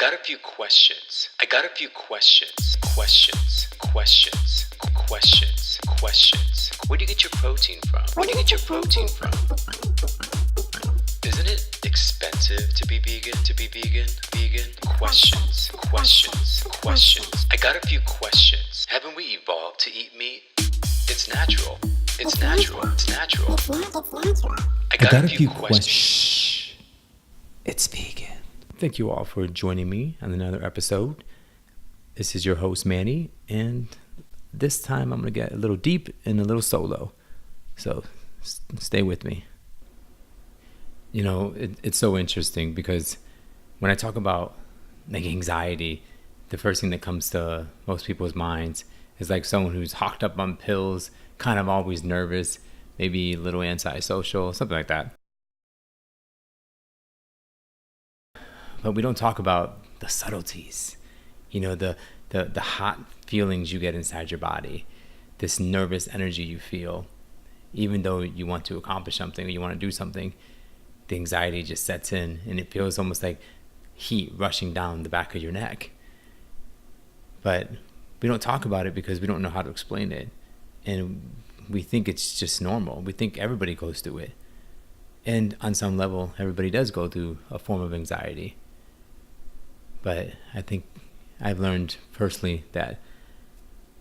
got a few questions. I got a few questions. Questions. Where do you get your protein from? Isn't it expensive to be vegan? Questions. I got a few questions. Haven't we evolved to eat meat? It's natural. I got a few questions. Shh. It's vegan. Thank you all for joining me on another episode. This is your host, Manny, and this time I'm going to get a little deep and a little solo. So stay with me. You know, it's so interesting because when I talk about like anxiety, the first thing that comes to most people's minds is like someone who's hocked up on pills, kind of always nervous, maybe a little antisocial, something like that. But we don't talk about the subtleties, you know, the hot feelings you get inside your body, this nervous energy you feel, even though you want to accomplish something or you want to do something, the anxiety just sets in and it feels almost like heat rushing down the back of your neck. But we don't talk about it because we don't know how to explain it. And we think it's just normal. We think everybody goes through it. And on some level, everybody does go through a form of anxiety. But I think I've learned personally that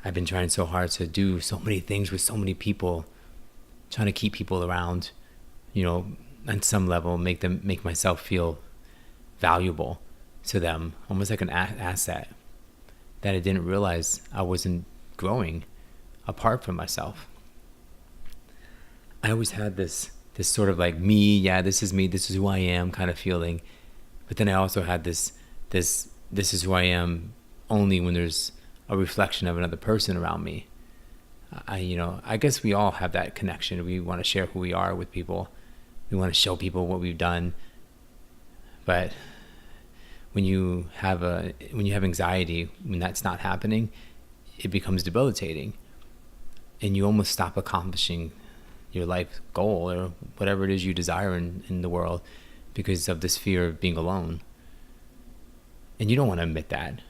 I've been trying so hard to do so many things with so many people, trying to keep people around, you know, on some level, make myself feel valuable to them, almost like an asset, that I didn't realize I wasn't growing apart from myself. I always had this sort of like this is me, this is who I am kind of feeling. But then I also had this is who I am only when there's a reflection of another person around me. I guess we all have that connection. We want to share who we are with people. We want to show people what we've done. But when you have anxiety, when that's not happening, it becomes debilitating. And you almost stop accomplishing your life goal or whatever it is you desire in the world because of this fear of being alone. And you don't want to admit that.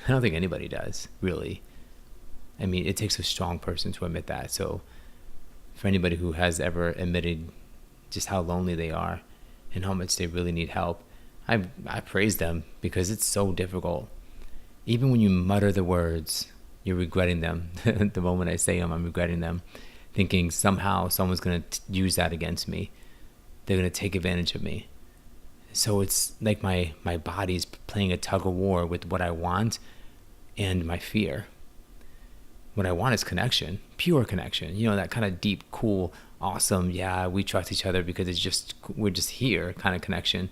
I don't think anybody does, really. I mean, it takes a strong person to admit that. So for anybody who has ever admitted just how lonely they are and how much they really need help, I praise them because it's so difficult. Even when you mutter the words, you're regretting them. The moment I say them, I'm regretting them, thinking somehow someone's going to use that against me. They're going to take advantage of me. So it's like my body's playing a tug of war with what I want and my fear. What I want is connection, pure connection. You know, that kind of deep, cool, awesome, yeah, we trust each other because we're just here kind of connection.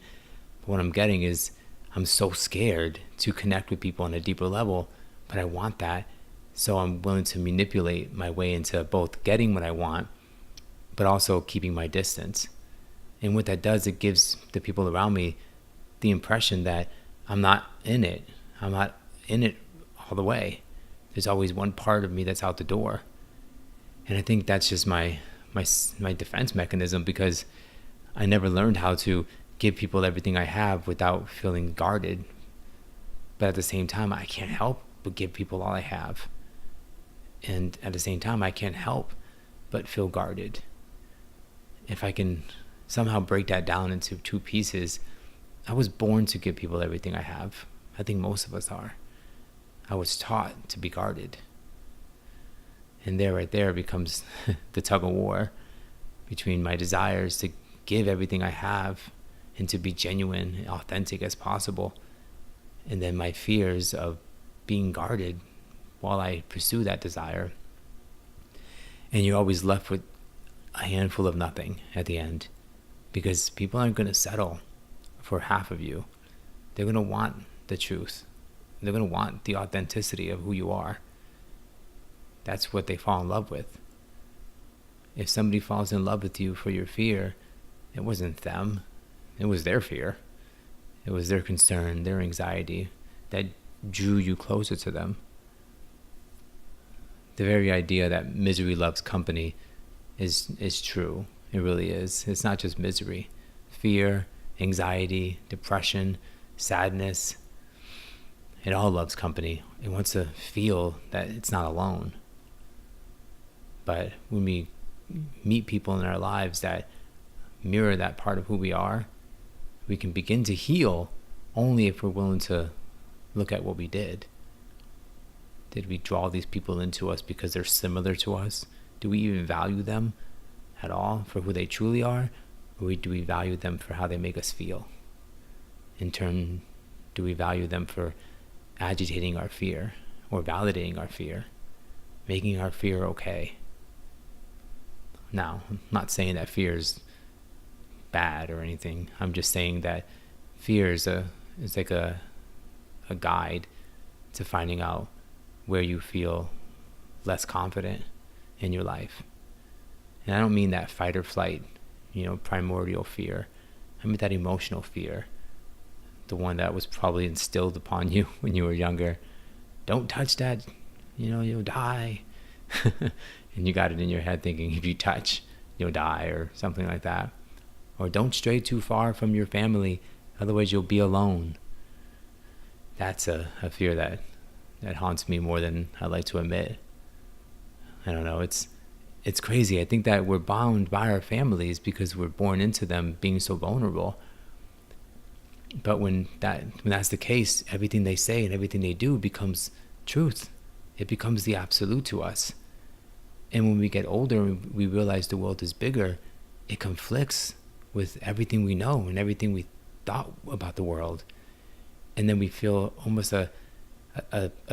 But what I'm getting is I'm so scared to connect with people on a deeper level, but I want that. So I'm willing to manipulate my way into both getting what I want, but also keeping my distance. And what that does, it gives the people around me the impression that I'm not in it. I'm not in it all the way. There's always one part of me that's out the door. And I think that's just my defense mechanism because I never learned how to give people everything I have without feeling guarded. But at the same time, I can't help but give people all I have. And at the same time, I can't help but feel guarded. If I can somehow break that down into two pieces, I was born to give people everything I have. I think most of us are. I was taught to be guarded. And right there becomes the tug of war between my desires to give everything I have and to be genuine and authentic as possible, and then my fears of being guarded while I pursue that desire. And you're always left with a handful of nothing at the end. Because people aren't going to settle for half of you. They're going to want the truth. They're going to want the authenticity of who you are. That's what they fall in love with. If somebody falls in love with you for your fear, it wasn't them. It was their fear. It was their concern, their anxiety that drew you closer to them. The very idea that misery loves company is true. It really is. It's not just misery. Fear, anxiety, depression, sadness, It all loves company. It wants to feel that it's not alone. But when we meet people in our lives that mirror that part of who we are, we can begin to heal only if we're willing to look at what we did. Did we draw these people into us because they're similar to us? Do we even value them at all for who they truly are? Or do we value them for how they make us feel? In turn, do we value them for agitating our fear or validating our fear, making our fear okay? Now, I'm not saying that fear is bad or anything. I'm just saying that fear is like a guide to finding out where you feel less confident in your life. And I don't mean that fight or flight, primordial fear. I mean that emotional fear, the one that was probably instilled upon you when you were younger. Don't touch that, you'll die. And you got it in your head thinking if you touch, you'll die or something like that. Or don't stray too far from your family, otherwise you'll be alone. That's a fear that haunts me more than I like to admit. I don't know, it's crazy. I think that we're bound by our families because we're born into them being so vulnerable. But when that's the case, everything they say and everything they do becomes truth. It becomes the absolute to us. And when we get older and we realize the world is bigger, it conflicts with everything we know and everything we thought about the world. And then we feel almost a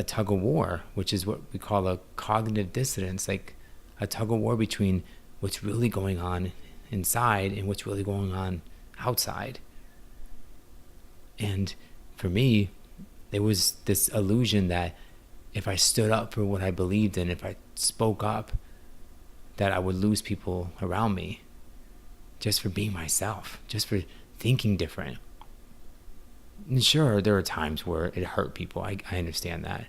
tug of war, which is what we call a cognitive dissonance, like a tug of war between what's really going on inside and what's really going on outside. And for me, there was this illusion that if I stood up for what I believed in, if I spoke up, that I would lose people around me just for being myself, just for thinking different. And sure, there are times where it hurt people. I understand that.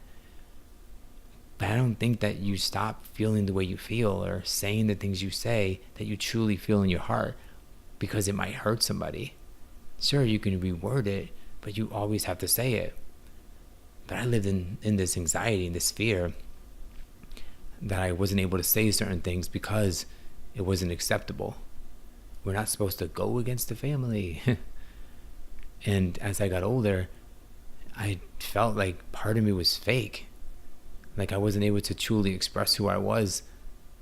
But I don't think that you stop feeling the way you feel or saying the things you say that you truly feel in your heart because it might hurt somebody. Sure, you can reword it, but you always have to say it. But I lived in this anxiety and this fear that I wasn't able to say certain things because it wasn't acceptable. We're not supposed to go against the family. And as I got older, I felt like part of me was fake. Like I wasn't able to truly express who I was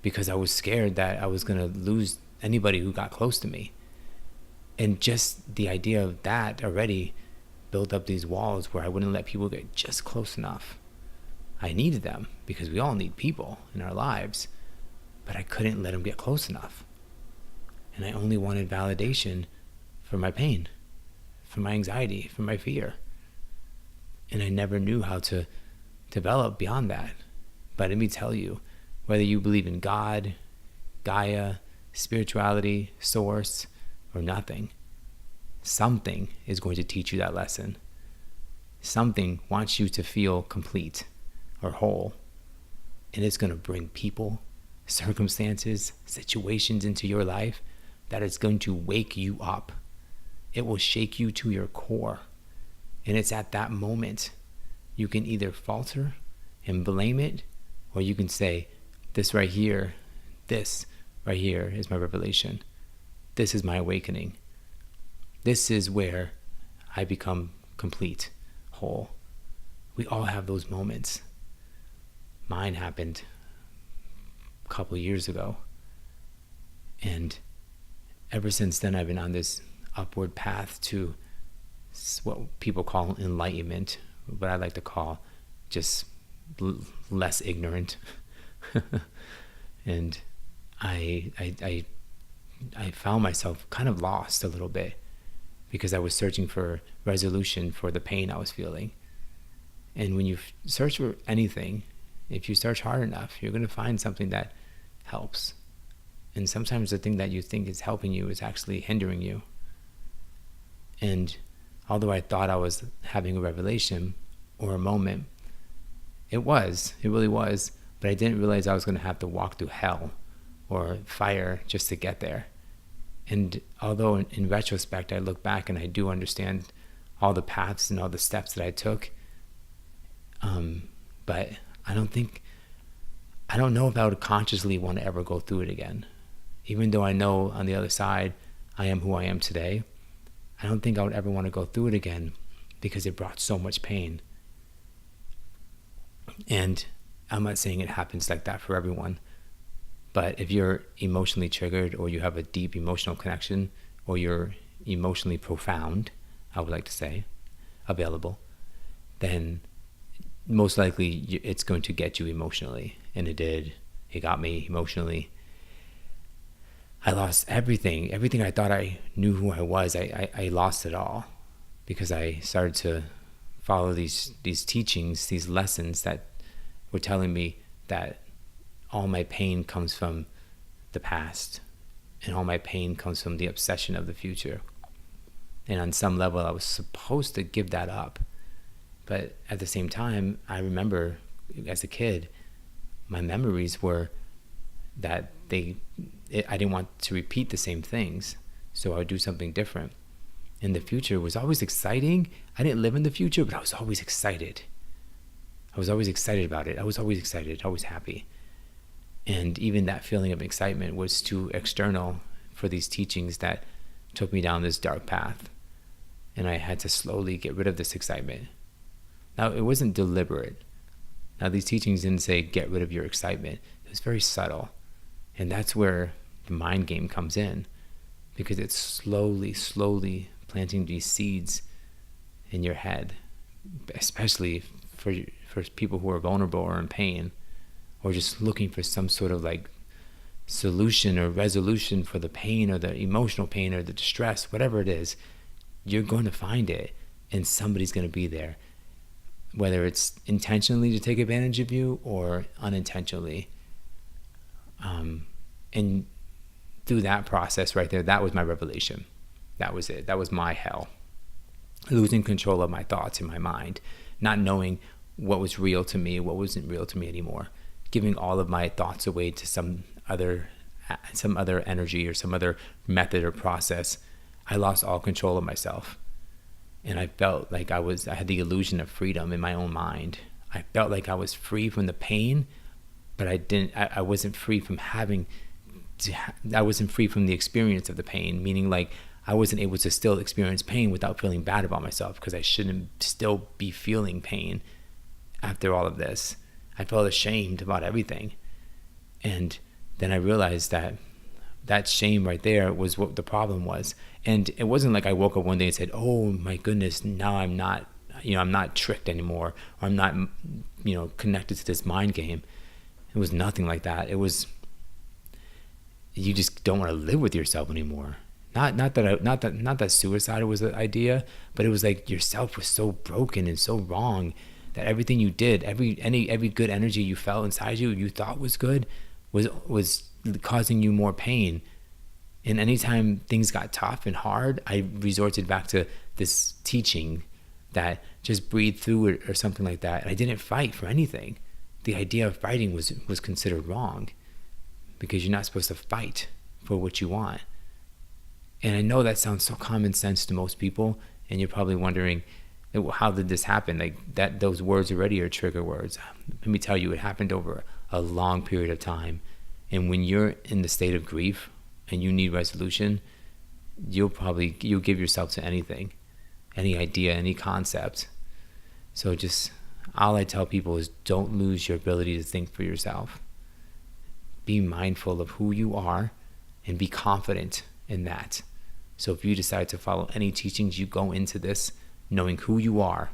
because I was scared that I was going to lose anybody who got close to me. And just the idea of that already built up these walls where I wouldn't let people get just close enough. I needed them because we all need people in our lives, but I couldn't let them get close enough. And I only wanted validation for my pain, for my anxiety, for my fear. And I never knew how to develop beyond that. But let me tell you, whether you believe in God, Gaia, spirituality, source, or nothing, something is going to teach you that lesson. Something wants you to feel complete or whole. And it's going to bring people, circumstances, situations into your life that it's going to wake you up. It will shake you to your core. And it's at that moment you can either falter and blame it, or you can say, this right here is my revelation. This is my awakening. This is where I become complete, whole. We all have those moments. Mine happened a couple years ago. And ever since then, I've been on this upward path to what people call enlightenment, what I like to call just less ignorant. And I found myself kind of lost a little bit because I was searching for resolution for the pain I was feeling. And when you search for anything, if you search hard enough, you're going to find something that helps. And sometimes the thing that you think is helping you is actually hindering you. And although I thought I was having a revelation or a moment, it really was, but I didn't realize I was going to have to walk through hell or fire just to get there. And although in retrospect, I look back and I do understand all the paths and all the steps that I took, But I don't know if I would consciously want to ever go through it again. Even though I know on the other side, I am who I am today, I don't think I would ever want to go through it again because it brought so much pain. And I'm not saying it happens like that for everyone, but if you're emotionally triggered or you have a deep emotional connection or you're emotionally profound, I would like to say, available, then most likely it's going to get you emotionally. And it did. It got me emotionally. I lost everything I thought I knew who I was. I lost it all because I started to follow these teachings, these lessons that were telling me that all my pain comes from the past and all my pain comes from the obsession of the future. And on some level, I was supposed to give that up. But at the same time, I remember as a kid, my memories were that I didn't want to repeat the same things, so I would do something different. And the future was always exciting. I didn't live in the future, but I was always excited. I was always excited about it. I was always excited, always happy. And even that feeling of excitement was too external for these teachings that took me down this dark path. And I had to slowly get rid of this excitement. Now, it wasn't deliberate. Now, these teachings didn't say get rid of your excitement. It was very subtle. And that's where the mind game comes in, because it's slowly planting these seeds in your head, especially for people who are vulnerable or in pain, or just looking for some sort of like solution or resolution for the pain or the emotional pain or the distress, whatever it is. You're going to find it, and somebody's going to be there, whether it's intentionally to take advantage of you or unintentionally. And through that process right there, that was my revelation. That was it. That was my hell. Losing control of my thoughts in my mind, not knowing what was real to me, what wasn't real to me anymore, giving all of my thoughts away to some other energy or some other method or process. I lost all control of myself. And I felt like I had the illusion of freedom in my own mind. I felt like I was free from the pain, but I wasn't free from I wasn't free from the experience of the pain, meaning like I wasn't able to still experience pain without feeling bad about myself, because I shouldn't still be feeling pain after all of this. I felt ashamed about everything. And then I realized that shame right there was what the problem was. And it wasn't like I woke up one day and said, oh my goodness, now I'm not tricked anymore, or I'm not, connected to this mind game. It was nothing like that. It was, you just don't want to live with yourself anymore. Not that suicide was the idea, but it was like yourself was so broken and so wrong that everything you did, every good energy you felt inside you thought was good, was causing you more pain. And anytime things got tough and hard, I resorted back to this teaching that just breathe through it or something like that. And I didn't fight for anything. The idea of fighting was considered wrong, because you're not supposed to fight for what you want. And I know that sounds so common sense to most people, and you're probably wondering, how did this happen? Like that, those words already are trigger words. Let me tell you, it happened over a long period of time. And when you're in the state of grief and you need resolution, you'll give yourself to anything, any idea, any concept. So just all I tell people is don't lose your ability to think for yourself. Be mindful of who you are and be confident in that. So if you decide to follow any teachings, you go into this knowing who you are.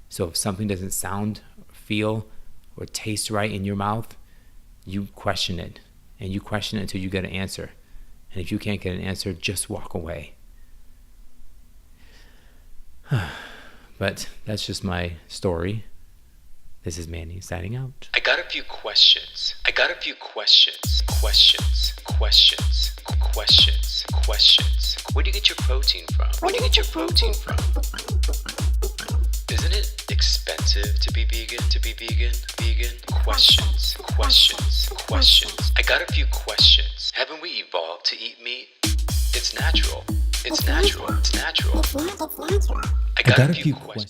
So if something doesn't sound, feel, or taste right in your mouth, you question it. And you question it until you get an answer. And if you can't get an answer, just walk away. But that's just my story. This is Manny signing out. I got a few questions. Questions. Where do you get your protein from? Isn't it expensive to be vegan? Questions. I got a few questions. Haven't we evolved to eat meat? It's natural. I got a few questions.